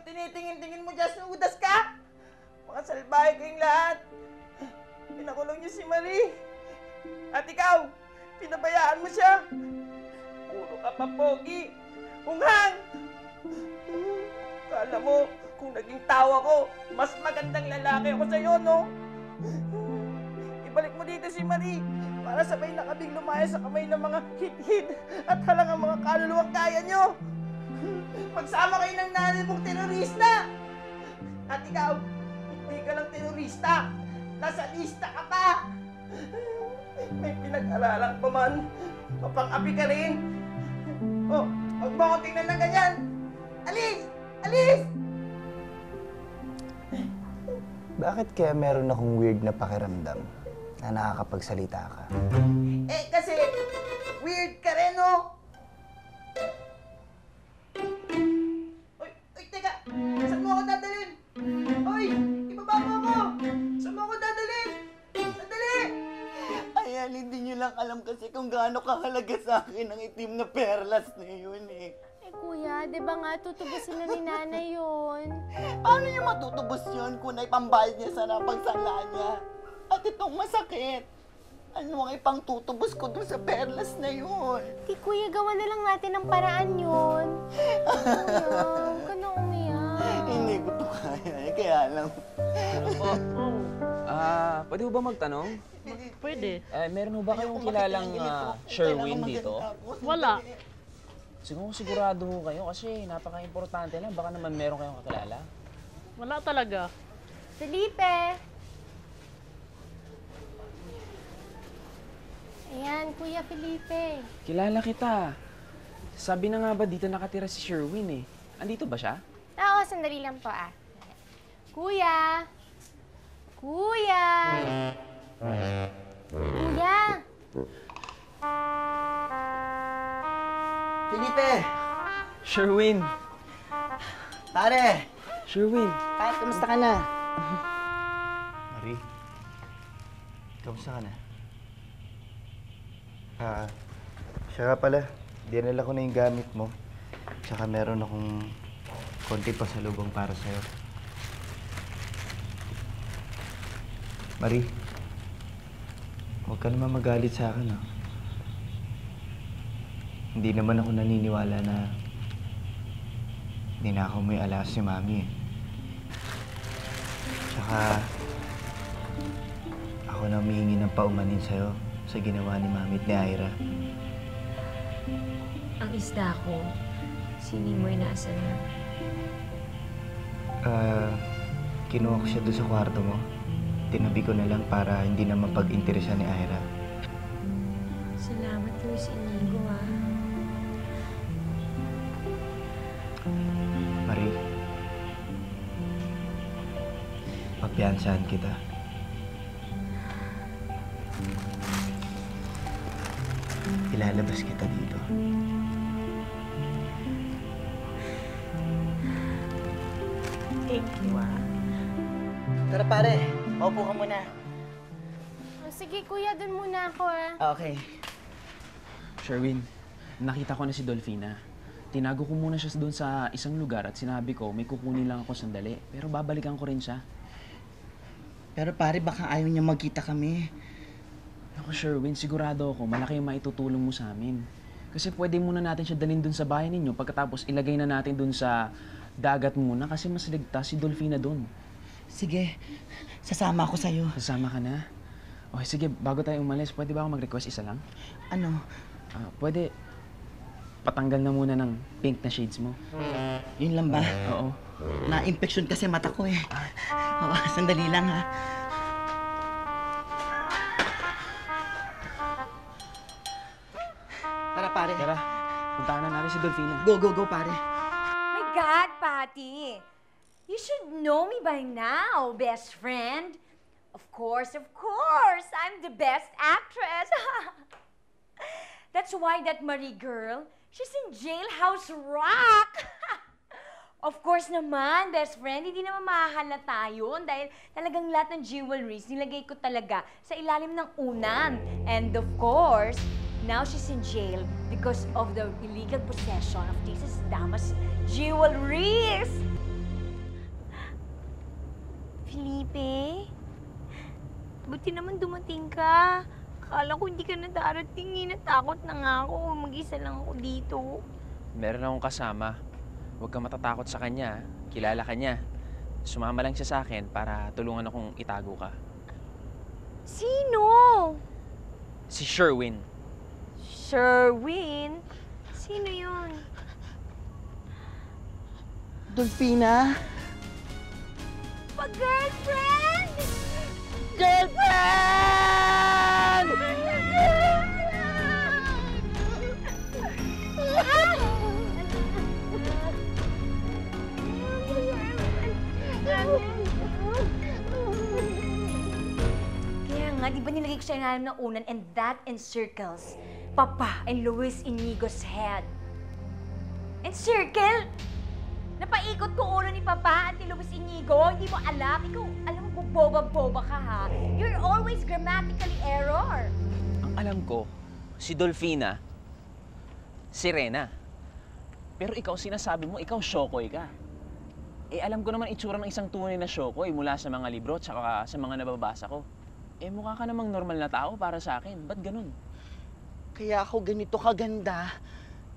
tinitingin-tingin mo dyan, sinudas ka? Mga salbahe kayong lahat. Pinakulong niyo si Marie. At ikaw, pinabayaan mo siya. Puro ka pa, pogi. Hunghang! Kala mo, kung naging tao ako, mas magandang lalaki ako sa'yo, no? Ibalik mo dito si Marie para sabay nakabing lumaya sa kamay ng mga hit-hit at halangang mga kaluluwang kaya nyo. Magsama kayo ng nanay mong terorista. At ikaw, hindi ka lang terorista. Nasa lista ka pa. May pinag-aralan pa man. Mapang-api ka rin. Oh, huwag mo akong tingnan ng ganyan. Alis! Alis! Bakit kaya meron akong weird na pakiramdam na nakakapagsalita ka? Eh, kasi weird ka rin, no? Uy, teka! Saan mo ako dadalhin? Uy, ibaba mo ako! Saan mo ako dadalhin? Sandali! Ayan, hindi nyo lang alam kasi kung gaano kahalaga sa akin ang itim na perlas na yun eh. Eh, kuya, di ba nga tutubusin na ni nanay yun? Paano niya matutubos yun kung naipambayad niya sa napagsalaan niya? At itong masakit. Ano ang ipang tutubos ko dun sa perlas na yun? Di, kuya, gawa na lang natin ng paraan yun. Kuya, huwag ka na umiyak. Hindi ko to kaya eh, kaya lang. Pwede ho ba magtanong? Pwede. Meron ho ba kayong kilalang Sherwin dito? Wala. Sigurado ho kayo kasi napaka-importante lang. Baka naman meron kayong kakilala. Wala talaga. Felipe! Ayan, Kuya Felipe. Kilala kita. Sabi na nga ba dito nakatira si Sherwin eh. Andito ba siya? Oo, sandali lang po ah. Kuya! Kuya! Kuya! Felipe! Sherwin! Pare! Sherwin! Pare, kamusta ka na? Marie, kamusta ka na? Siya nga pala, dinala ko na yung gamit mo. Tsaka meron akong konti pasalubong para sa'yo. Marie, huwag ka naman magalit sa akin, ah. Hindi naman ako naniniwala na ninakaw mo yung alas ni Mami, eh. Tsaka, ako na humihingi ng paumanin sa'yo sa ginawa ni Mami at ni Ira. Ang isda ko, sinimoy nasa na. Kinuha ko siya doon sa kwarto mo. Tinabi ko na lang para hindi na mapag-interesan ni Ira. Salamat kayo sa Inigo, ha. Marie, papiyansahan kita. Ilalabas kita dito. Thank you, ah. Tara pare, maupo ka muna. Oh, sige, kuya, dun muna ako ah. Okay. Sherwin, nakita ko na si Dolphina. Tinago ko muna siya doon sa isang lugar at sinabi ko may kukunin lang ako sandali. Pero babalikan ko rin siya. Pero pare, baka ayaw niya magkita kami. Ako, Sherwin, sigurado ako malaki yung maitutulong mo sa amin. Kasi pwede muna natin siya dalhin doon sa bahay ninyo pagkatapos ilagay na natin doon sa dagat muna kasi mas ligtas si Dolphina doon. Sige, sasama ako sa'yo. Sasama ka na? Okay, sige, bago tayo umalis, pwede ba ako mag-request isa lang? Ano? Pwede patanggal na muna ng pink na shades mo. Yun lang ba? Oo. Na-infection kasi mata ko eh. Oo, sandali lang ha. Tara pare. Tara, puntahan na natin si Dolphina. Go pare. My God, Patty! You should know me by now, best friend. Of course, I'm the best actress. That's why that Marie girl, she's in Jailhouse Rock. Of course naman, best friend, hindi naman mahahalata yun dahil talagang lahat ng jewelries nilagay ko talaga sa ilalim ng unan. And of course, now she's in jail because of the illegal possession of these damas jewelries. Felipe? Buti naman dumating ka. Akala ko hindi ka na darating. Natakot na nga ako. Mag-isa lang ako dito. Meron akong kasama. Huwag ka matatakot sa kanya. Kilala ka niya. Sumama lang siya sa akin para tulungan akong itago ka. Sino? Si Sherwin. Sherwin? Sino yun? Dolphina? Pag-girlfriend! Girlfriend! Kaya nga, di ba nilagay ko siya ilalim ng unan and that encircles Papa and Luis Inigo's head. Encircle? Napaikot ko ulo ni Papa at ni Luis Inigo. Hindi mo alam? Ikaw, alam mo, boba-boba ka ha? You're always grammatically error. Ang alam ko, si Dolphina, si Rena. Pero ikaw, sinasabi mo, ikaw Shokoy ka. Eh, alam ko naman itsura ng isang tunay na Shokoy mula sa mga libro at sa mga nababasa ko. Eh, mukha ka namang normal na tao para sa akin. Ba't ganun? Kaya ako ganito kaganda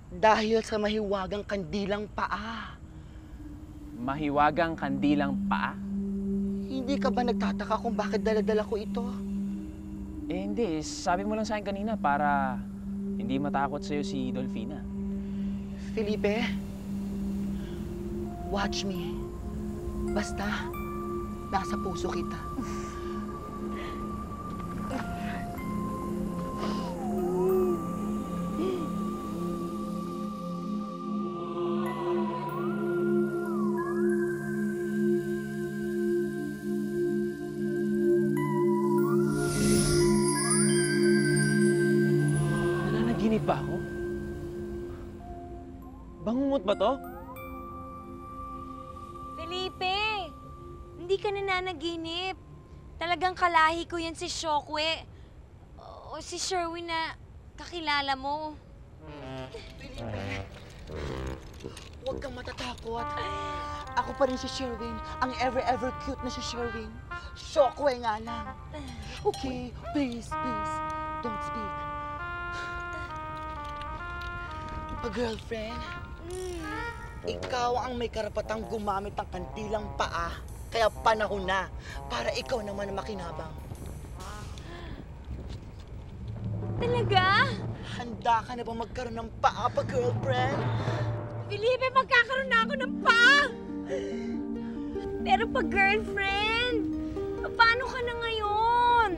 dahil sa mahiwagang kandilang paa. Mahiwagang kandilang paa? Hindi ka ba nagtataka kung bakit dala-dala ko ito? Eh, hindi. Sabi mo lang sa akin kanina para hindi matakot sa'yo si Dolphina. Felipe, watch me. Basta, nasa puso kita. Nananaginip ba ako? Bangungot ba to? Felipe! Hindi ka nananaginip. Talagang kalahi ko yan si Shokwe. O si Sherwin na kakilala mo. Huwag kang matatakot. Ako pa rin si Sherwin. Ang ever cute na si Sherwin. Shockwave nga lang. Okay, please, don't speak. Pa-girlfriend, ikaw ang may karapatang gumamit ng kandilang paa. Kaya panahon na para ikaw naman ang makinabang. Talaga? Handa ka na ba magkaroon ng paa, pa-girlfriend? Felipe, magkakaroon na ako ng pa! Pero pa-girlfriend, paano ka na ngayon?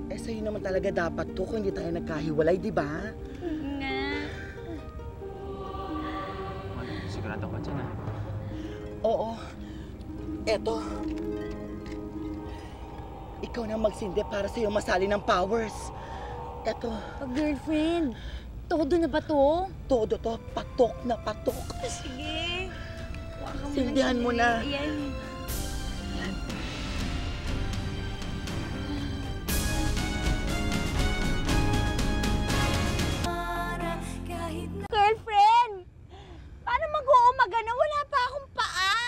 Eh, sa'yo naman talaga dapat to kung hindi tayo nagkahiwalay, di ba? Nga. Sigurado ka dyan, ha? Oo. Eto. Ikaw na magsindi para sa'yo masali ng powers. Eto. Pa-girlfriend, todo na ba to? Todo to, patok na patok. Sige. Sindihan mo na. Ayan. Girlfriend! Paano mag-uumaga na wala pa akong paa?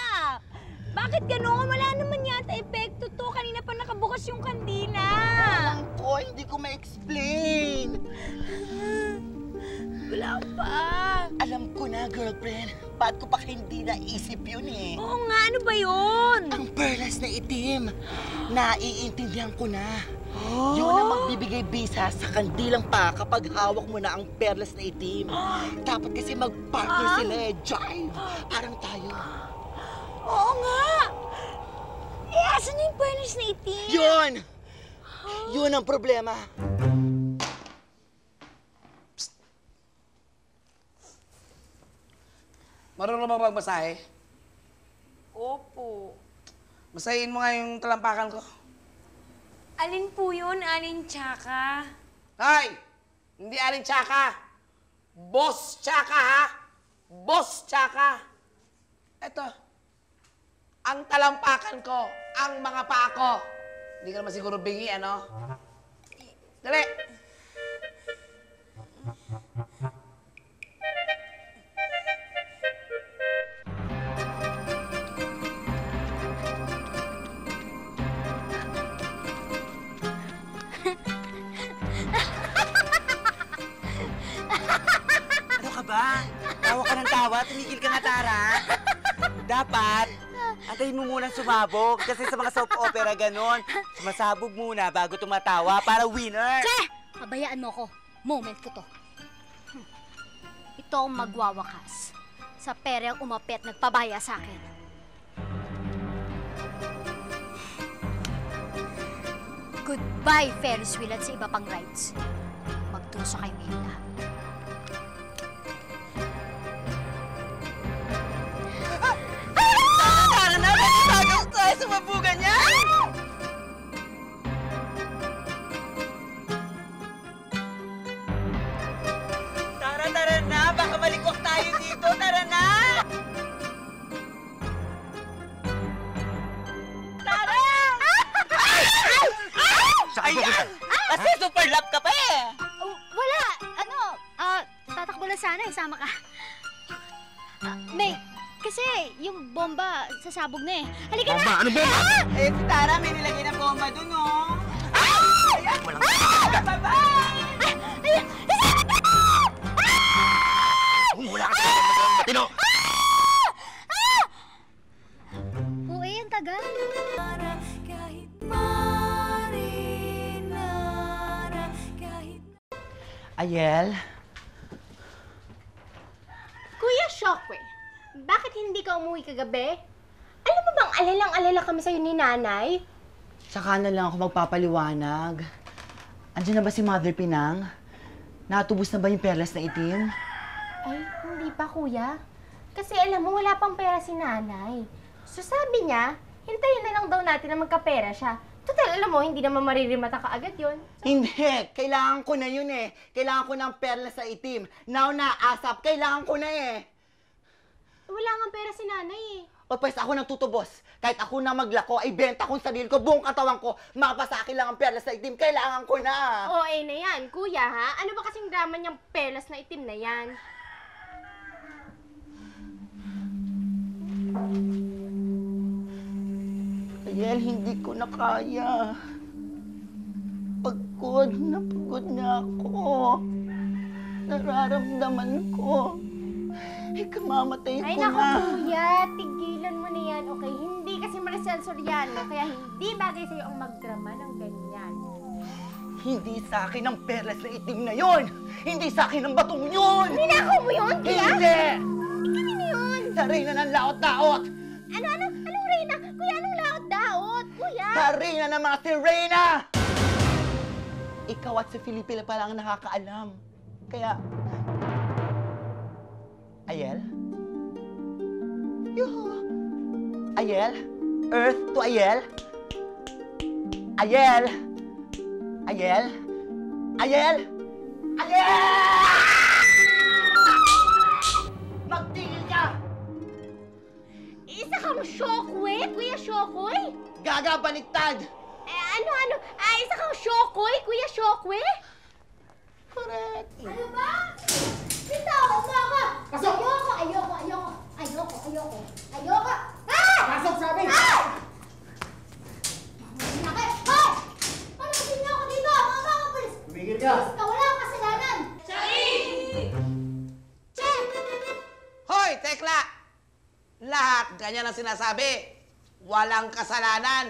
Bakit gano'n? Wala naman yata epekto to. Kanina pa nakabukas yung kandila. Alam ko, hindi ko ma-explain. Wala pa. Alam ko na, girlfriend. Ba't ko pa hindi naisip yun eh? Oo nga, ano ba yun? Ang perlas na itim. Naiintindihan ko na. Yun ang magbibigay bisa sa kandilang pa kapag hawak mo na ang perlas na itim. Dapat kasi mag-partner sila eh. Jive. Parang tayo. Oo nga. Eh, asan yung perlas na itim? Yun! Yun ang problema. Marunong ba magbasahe? Opo. Basahin mo nga yung talampakan ko. Alin po yun, Alin Tsaka? Hoy! Hindi Aling Tsaka. Boss Tsaka, ha? Boss Tsaka. Eto. Ang talampakan ko, ang mga paa ko. Hindi ka naman siguro bingi, ano? Dali! ba? Tawa ka ng tawa, tumigil ka nga, Tara. Dapat, antayin mo munang sumabog. Kasi sa mga soap opera ganon, sumasabog muna bago tumatawa para winner. Che! Pabayaan mo ko. Moment ko to. Ito ang magwawakas sa perang umapit nagpabaya sa akin. Goodbye, Ferris wheel at sa iba pang rides. Magtusa kayo ngayon lahat. Tara na, magkasagaw tayo sa mabugan niya! Tara na! Baka malikok tayo dito! Tara na! Tara! Ayan! Kasi super lap ka pa eh! Oh, wala! Tatakbo lang sana, isama ka. May, kasi yung bomba sasabog na eh. Halika na! Ano bomba? Eh, si Tara may nilagay na bomba dun, oh! Ayan! Walang bye-bye! Ayan! Isama ka! Wala ka sa matino! Uy, ang tagal. Ayel? Kuya Shockwave, bakit hindi ka umuwi kagabi? Alam mo bang alalang-alala kami sa'yo ni nanay? Saka na lang ako magpapaliwanag. Andiyan na ba si Mother Pinang? Natubos na ba yung perlas na itim? Ay, hindi pa kuya. Kasi alam mo, wala pang pera si nanay. So sabi niya, hintayin na lang daw natin na magkapera siya. Total, alam mo, hindi naman maririmata ka agad yun. Hindi! Kailangan ko na yun eh. Kailangan ko ng perlas na itim. Now na, ASAP, kailangan ko na eh. Wala nga pera si nanay eh. O pues ako nang tutubos. Kahit ako na maglako, ay benta kong sarili ko, buong katawan ko. Mapasaki lang ang perlas na itim. Kailangan ko na. OA na yan, kuya ha? Ano ba kasing drama niyang perlas na itim na yan? Ayel, hindi ko na kaya. Pagod na ako. Nararamdaman ko. Ikamamatay Ay, ko naku, na. kuya, tigilan mo na yan, okay? Hindi kasi Maricel Soriano, kaya hindi bagay sa'yo ang magdrama ng ganyan. Hindi sa akin ang perlas na itim na yon. Hindi sa akin ang batong yun. Ninakaw mo yun, kuya? Hindi! Kanino yun? Sa Reyna ng laot-daot. Anong Reyna? Kuya, anong laot-daot? Kuya? Sa Reyna ng mga si Reyna! Ikaw at si Felipe pa lang ang nakakaalam. Kaya... Ayel? Yuhu! Ayel? Earth to Ayel? Ayel? Ayel? Ayel? Ayel! Magtingin ka! Isa kang Shockwave, Kuya Shockwave? Gaga, baliktad! Ano? Isa kang Shockwave, Kuya Shockwave? Correct! Ano ba? Bitawan mo ako! Ayoko! Ah! Pasok sabi! Ah! Hoy! Ano kasi niyo ako dito? Mga pulis! Tumigil ka! Pulis ka, wala akong kasalanan! Check! Hoy, Tekla! Lahat ganyan ang sinasabi. Walang kasalanan.